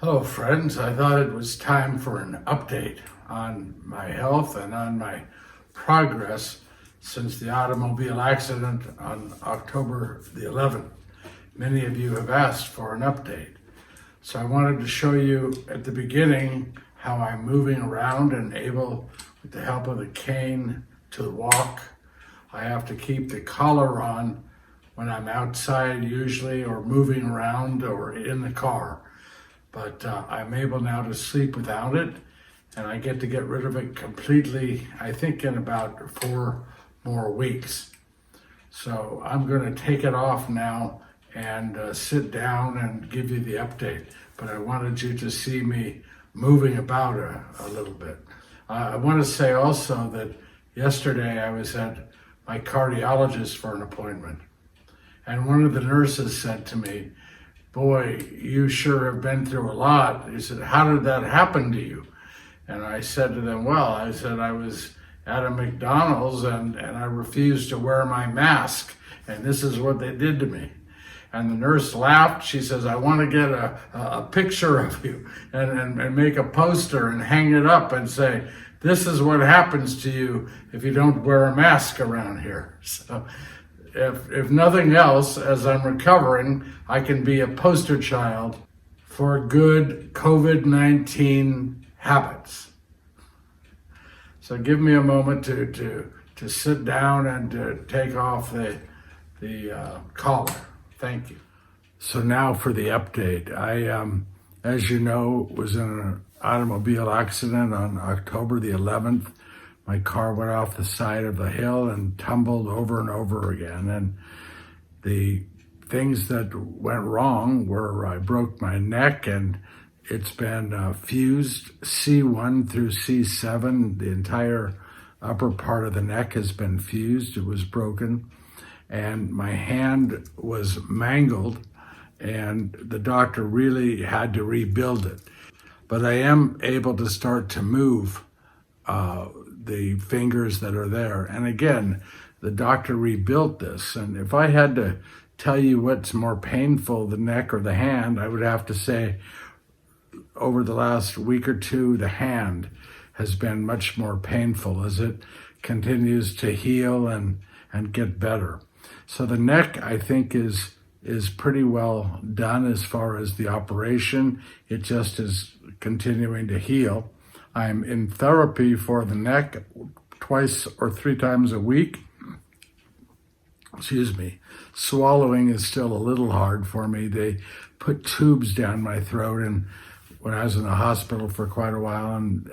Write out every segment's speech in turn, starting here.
Hello friends, I thought it was time for an update on my health and on my progress since the automobile accident on October the 11th. Many of you have asked for an update. So I wanted to show you at the beginning how I'm moving around and able, with the help of a cane, to walk. I have to keep the collar on when I'm outside usually, or moving around or in the car. But I'm able now to sleep without it, and I get to get rid of it completely, I think in about 4 more weeks. So I'm going to take it off now and sit down and give you the update. But I wanted you to see me moving about a little bit. I want to say also that yesterday I was at my cardiologist for an appointment, and one of the nurses said to me, "Boy, you sure have been through a lot." He said, "How did that happen to you?" And I said to them, I was at a McDonald's and I refused to wear my mask, and this is what they did to me. And the nurse laughed. She says, "I want to get a picture of you and make a poster and hang it up and say, this is what happens to you if you don't wear a mask around here." So if nothing else, as I'm recovering, I can be a poster child for good COVID-19 habits. So give me a moment to sit down and to take off the collar. Thank you. So now for the update. I, as you know, was in an automobile accident on October the 11th. My car went off the side of the hill and tumbled over and over again. And the things that went wrong were I broke my neck, and it's been fused C1 through C7. The entire upper part of the neck has been fused. It was broken. And my hand was mangled, and the doctor really had to rebuild it. But I am able to start to move the fingers that are there. And again, the doctor rebuilt this. And if I had to tell you what's more painful, the neck or the hand, I would have to say over the last week or two, the hand has been much more painful as it continues to heal and get better. So the neck, I think, is pretty well done as far as the operation. It just is continuing to heal. I'm in therapy for the neck 2 or 3 times a week. Excuse me. Swallowing is still a little hard for me. They put tubes down my throat, and when I was in the hospital for quite a while, and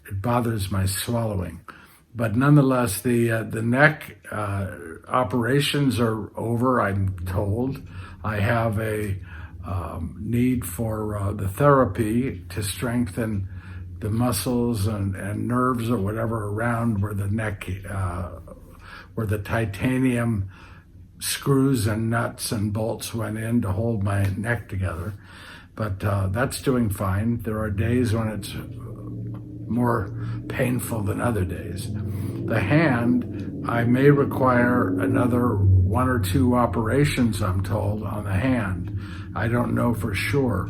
it bothers my swallowing. But nonetheless, the neck operations are over, I'm told. I have a need for the therapy to strengthen the muscles and nerves or whatever around where the neck, where the titanium screws and nuts and bolts went in to hold my neck together. But that's doing fine. There are days when it's more painful than other days. The hand, I may require another 1 or 2 operations, I'm told, on the hand. I don't know for sure.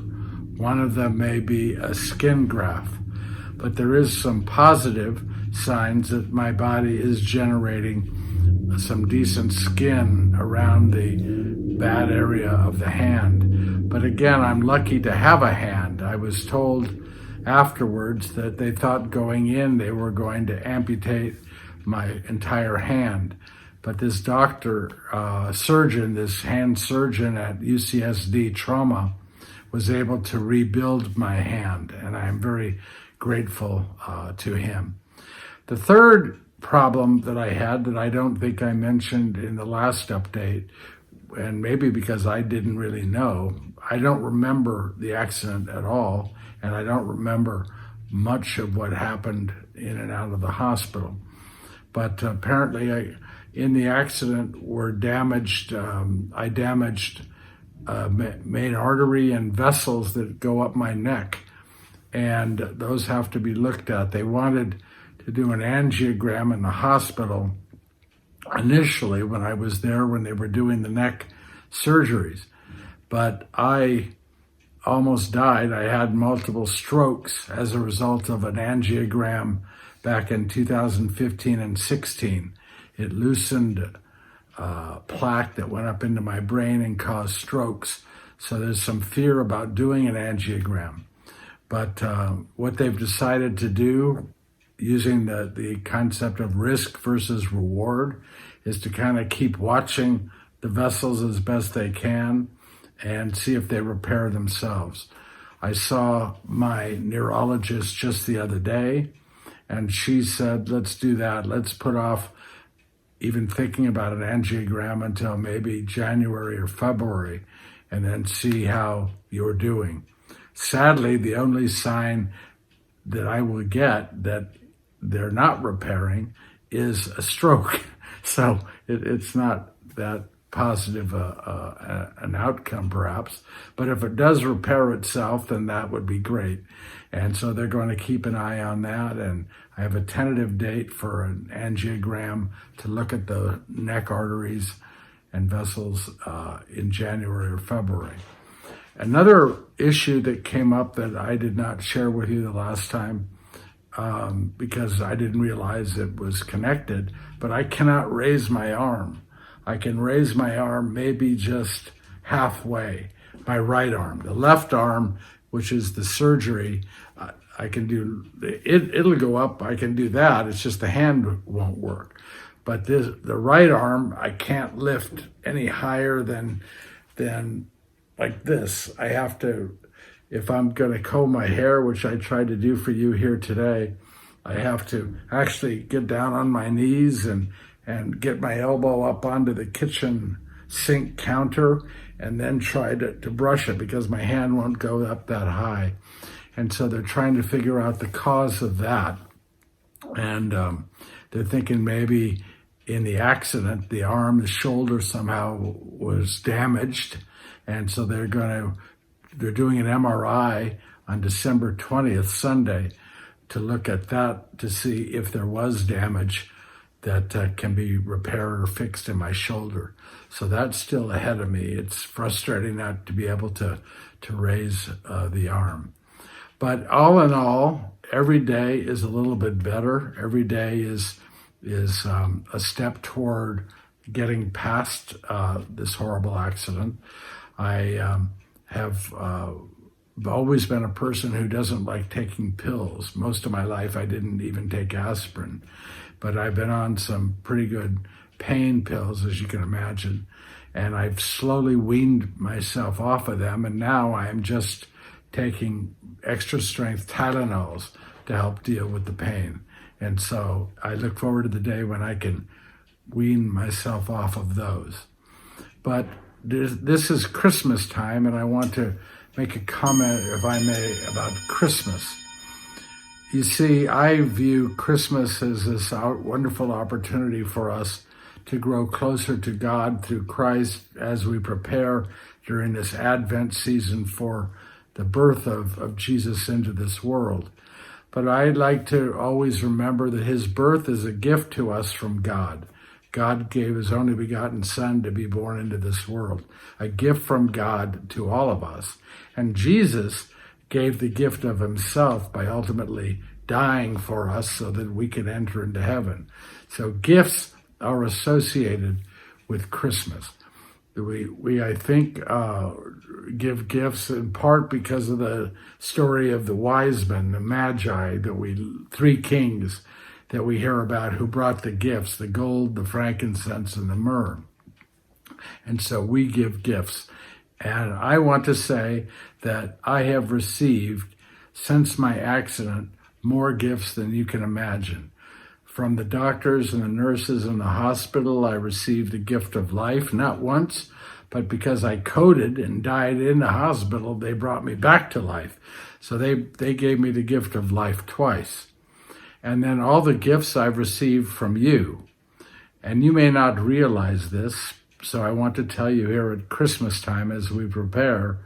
One of them may be a skin graft, but there is some positive signs that my body is generating some decent skin around the bad area of the hand. But again, I'm lucky to have a hand. I was told afterwards that they thought going in they were going to amputate my entire hand. But this doctor, surgeon, this hand surgeon at UCSD Trauma, was able to rebuild my hand, and I'm very grateful to him. The third problem that I had that I don't think I mentioned in the last update, and maybe because I didn't really know, I don't remember the accident at all, and I don't remember much of what happened in and out of the hospital. But apparently in the accident were damaged, I damaged main artery and vessels that go up my neck, and those have to be looked at. They wanted to do an angiogram in the hospital initially when I was there, when they were doing the neck surgeries. But I almost died. I had multiple strokes as a result of an angiogram back in 2015 and 16. It loosened plaque that went up into my brain and caused strokes. So there's some fear about doing an angiogram. But what they've decided to do, using the concept of risk versus reward, is to kind of keep watching the vessels as best they can and see if they repair themselves. I saw my neurologist just the other day, and she said, let's do that. Let's put off even thinking about an angiogram until maybe January or February, and then see how you're doing. Sadly, the only sign that I will get that they're not repairing is a stroke. So it's not that positive an outcome, perhaps. But if it does repair itself, then that would be great. And so they're going to keep an eye on that. And I have a tentative date for an angiogram to look at the neck arteries and vessels in January or February. Another issue that came up that I did not share with you the last time because I didn't realize it was connected, but I cannot raise my arm. I can raise my arm maybe just halfway, my right arm. The left arm, which is the surgery, I can do, it'll go up, I can do that, it's just the hand won't work. But the right arm, I can't lift any higher than like this. I have to, if I'm going to comb my hair, which I tried to do for you here today, I have to actually get down on my knees and get my elbow up onto the kitchen sink counter and then try to brush it because my hand won't go up that high. And so they're trying to figure out the cause of that. And they're thinking maybe in the accident, the arm, the shoulder somehow was damaged. And so they're doing an MRI on December 20th, Sunday, to look at that to see if there was damage that can be repaired or fixed in my shoulder. So that's still ahead of me. It's frustrating not to be able to raise the arm. But all in all, every day is a little bit better. Every day is a step toward getting past this horrible accident. I have always been a person who doesn't like taking pills. Most of my life, I didn't even take aspirin. But I've been on some pretty good pain pills, as you can imagine. And I've slowly weaned myself off of them. And now I'm just taking extra strength Tylenols to help deal with the pain. And so I look forward to the day when I can wean myself off of those. But this is Christmas time, and I want to make a comment, if I may, about Christmas. You see, I view Christmas as this wonderful opportunity for us to grow closer to God through Christ as we prepare during this Advent season for the birth of Jesus into this world. But I'd like to always remember that his birth is a gift to us from God. God gave his only begotten Son to be born into this world, a gift from God to all of us. And Jesus gave the gift of himself by ultimately dying for us so that we could enter into heaven. So gifts are associated with Christmas. We I think, give gifts in part because of the story of the wise men, the magi, three kings that we hear about who brought the gifts, the gold, the frankincense, and the myrrh. And so we give gifts. And I want to say that I have received, since my accident, more gifts than you can imagine. From the doctors and the nurses in the hospital, I received the gift of life, not once, but because I coded and died in the hospital, they brought me back to life. So they gave me the gift of life twice. And then all the gifts I've received from you. And you may not realize this, so I want to tell you here at Christmas time as we prepare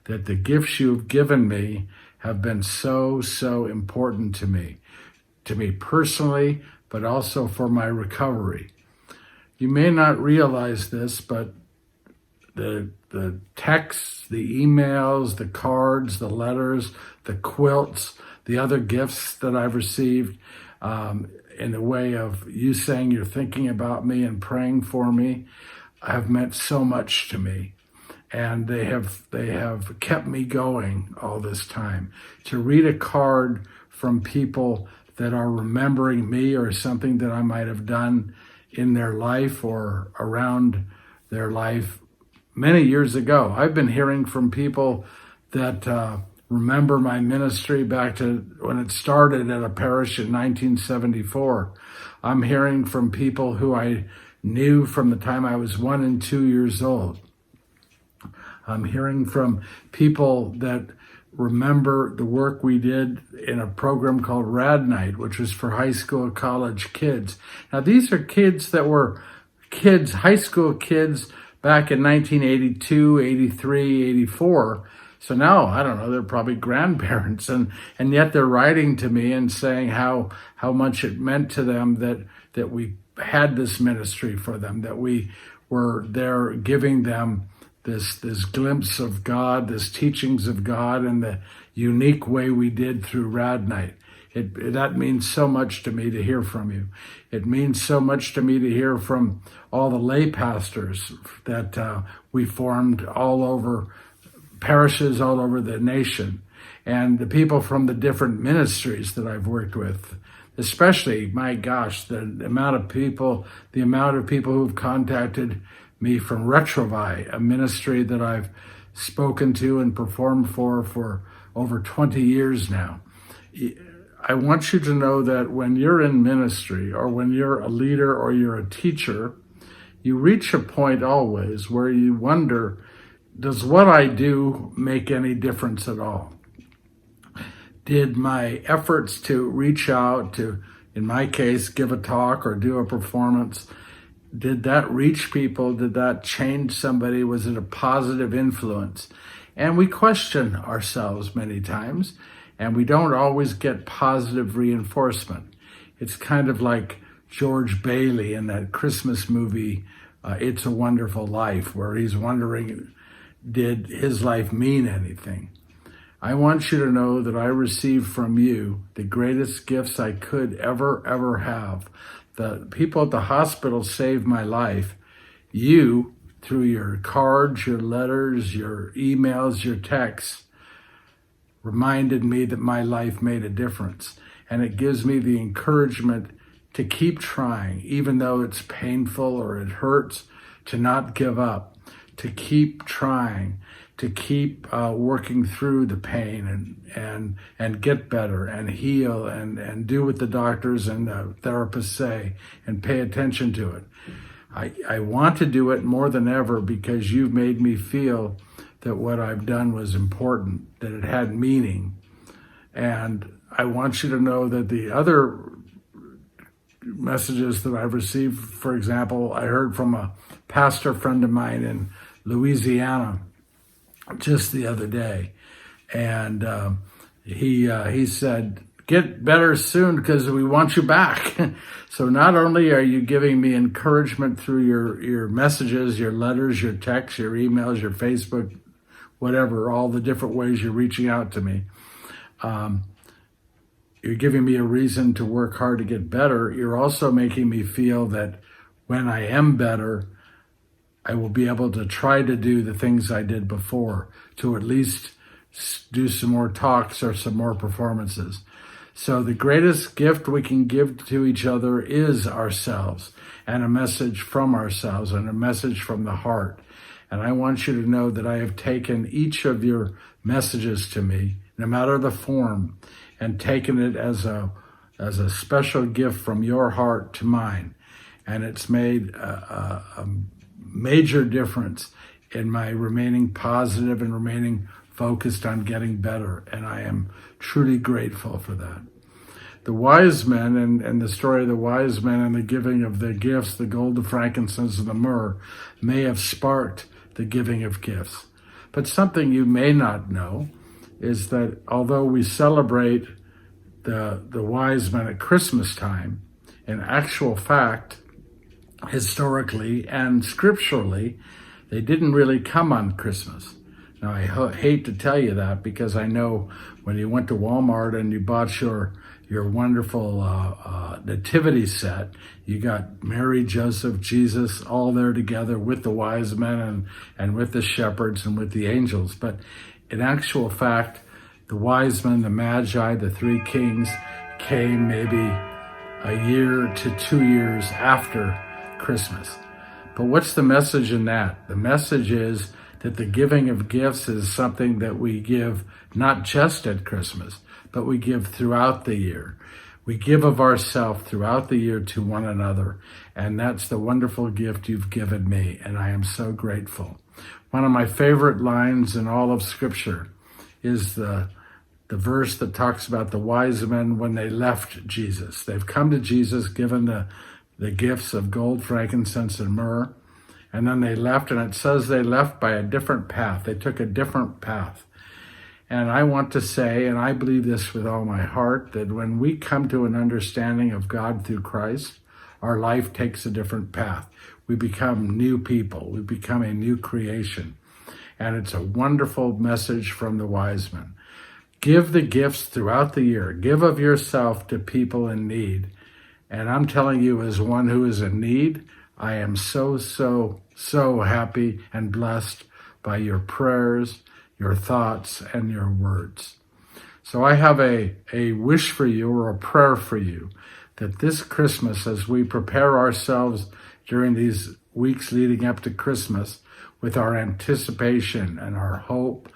that the gifts you've given me have been so important to me personally, but also for my recovery. You may not realize this, but the texts, the emails, the cards, the letters, the quilts, the other gifts that I've received, in the way of you saying you're thinking about me and praying for me, have meant so much to me. And they have kept me going all this time. To read a card from people that are remembering me or something that I might have done in their life or around their life many years ago. I've been hearing from people that remember my ministry back to when it started at a parish in 1974. I'm hearing from people who I knew from the time I was 1 and 2 years old. I'm hearing from people that remember the work we did in a program called Rad Night, which was for high school, college kids. Now, these are kids that were kids, high school kids back in 1982, 83, 84. So now, I don't know, they're probably grandparents, and yet they're writing to me and saying how much it meant to them that we had this ministry for them, that we were there giving them this glimpse of God, this teachings of God, and the unique way we did through Rad Night. That means so much to me to hear from you. It means so much to me to hear from all the lay pastors that we formed all over parishes all over the nation, and the people from the different ministries that I've worked with. Especially, my gosh, the amount of people who've contacted me from Retrovi, a ministry that I've spoken to and performed for over 20 years now. I want you to know that when you're in ministry, or when you're a leader or you're a teacher, you reach a point always where you wonder, does what I do make any difference at all? Did my efforts to reach out to, in my case, give a talk or do a performance, did that reach people? Did that change somebody? Was it a positive influence? And we question ourselves many times, and we don't always get positive reinforcement. It's kind of like George Bailey in that Christmas movie, It's a Wonderful Life, where he's wondering, did his life mean anything? I want you to know that I received from you the greatest gifts I could ever have. The people at the hospital saved my life. You, through your cards, your letters, your emails, your texts, reminded me that my life made a difference. And it gives me the encouragement to keep trying, even though it's painful or it hurts, to not give up, to keep trying, to keep working through the pain and get better and heal and do what the doctors and the therapists say and pay attention to it. I want to do it more than ever because you've made me feel that what I've done was important, that it had meaning. And I want you to know that the other messages that I've received, for example, I heard from a pastor friend of mine in Louisiana just the other day, and he said, get better soon because we want you back. So not only are you giving me encouragement through your messages, your letters, your texts, your emails, your Facebook, whatever, all the different ways you're reaching out to me, you're giving me a reason to work hard to get better. You're also making me feel that when I am better, I will be able to try to do the things I did before, to at least do some more talks or some more performances. So the greatest gift we can give to each other is ourselves, and a message from ourselves, and a message from the heart. And I want you to know that I have taken each of your messages to me, no matter the form, and taken it as a special gift from your heart to mine. And it's made a major difference in my remaining positive and remaining focused on getting better. And I am truly grateful for that. The wise men and the story of the wise men and the giving of their gifts, the gold, the frankincense, and the myrrh, may have sparked the giving of gifts. But something you may not know is that although we celebrate the wise men at Christmas time, in actual fact, historically and scripturally, They didn't really come on Christmas. Now, I hate to tell you that, because I know when you went to Walmart and you bought your wonderful nativity set, you got Mary, Joseph, Jesus all there together with the wise men and with the shepherds and with the angels. But in actual fact, the wise men, the magi, the three kings came maybe a year to 2 years after Christmas. But what's the message in that? The message is that the giving of gifts is something that we give not just at Christmas, but we give throughout the year. We give of ourselves throughout the year to one another. And that's the wonderful gift you've given me. And I am so grateful. One of my favorite lines in all of Scripture is the verse that talks about the wise men when they left Jesus. They've come to Jesus, given the gifts of gold, frankincense, and myrrh. And then they left, and it says they left by a different path. They took a different path. And I want to say, and I believe this with all my heart, that when we come to an understanding of God through Christ, our life takes a different path. We become new people. We become a new creation. And it's a wonderful message from the wise men. Give the gifts throughout the year. Give of yourself to people in need. And I'm telling you, as one who is in need, I am so happy and blessed by your prayers, your thoughts, and your words. So I have a wish for you, or a prayer for you, that this Christmas, as we prepare ourselves during these weeks leading up to Christmas with our anticipation and our hope,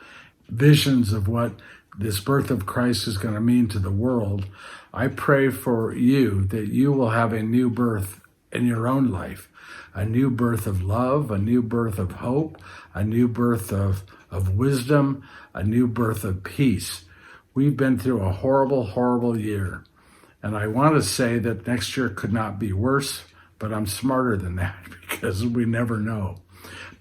visions of what this birth of Christ is going to mean to the world, I pray for you that you will have a new birth in your own life, a new birth of love, a new birth of hope, a new birth of wisdom, a new birth of peace. We've been through a horrible, horrible year. And I want to say that next year could not be worse, but I'm smarter than that because we never know.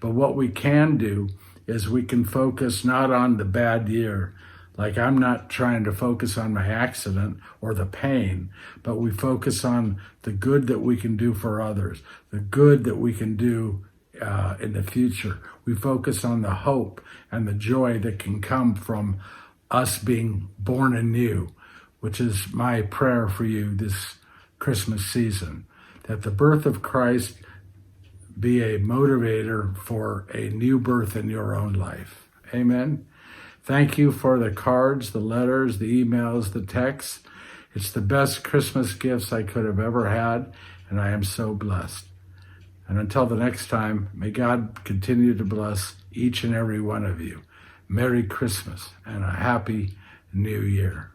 But what we can do is we can focus not on the bad year, like I'm not trying to focus on my accident or the pain, but we focus on the good that we can do for others, the good that we can do in the future. We focus on the hope and the joy that can come from us being born anew, which is my prayer for you this Christmas season, that the birth of Christ be a motivator for a new birth in your own life. Amen. Thank you for the cards, the letters, the emails, the texts. It's the best Christmas gifts I could have ever had, and I am so blessed. And until the next time, may God continue to bless each and every one of you. Merry Christmas and a happy New Year.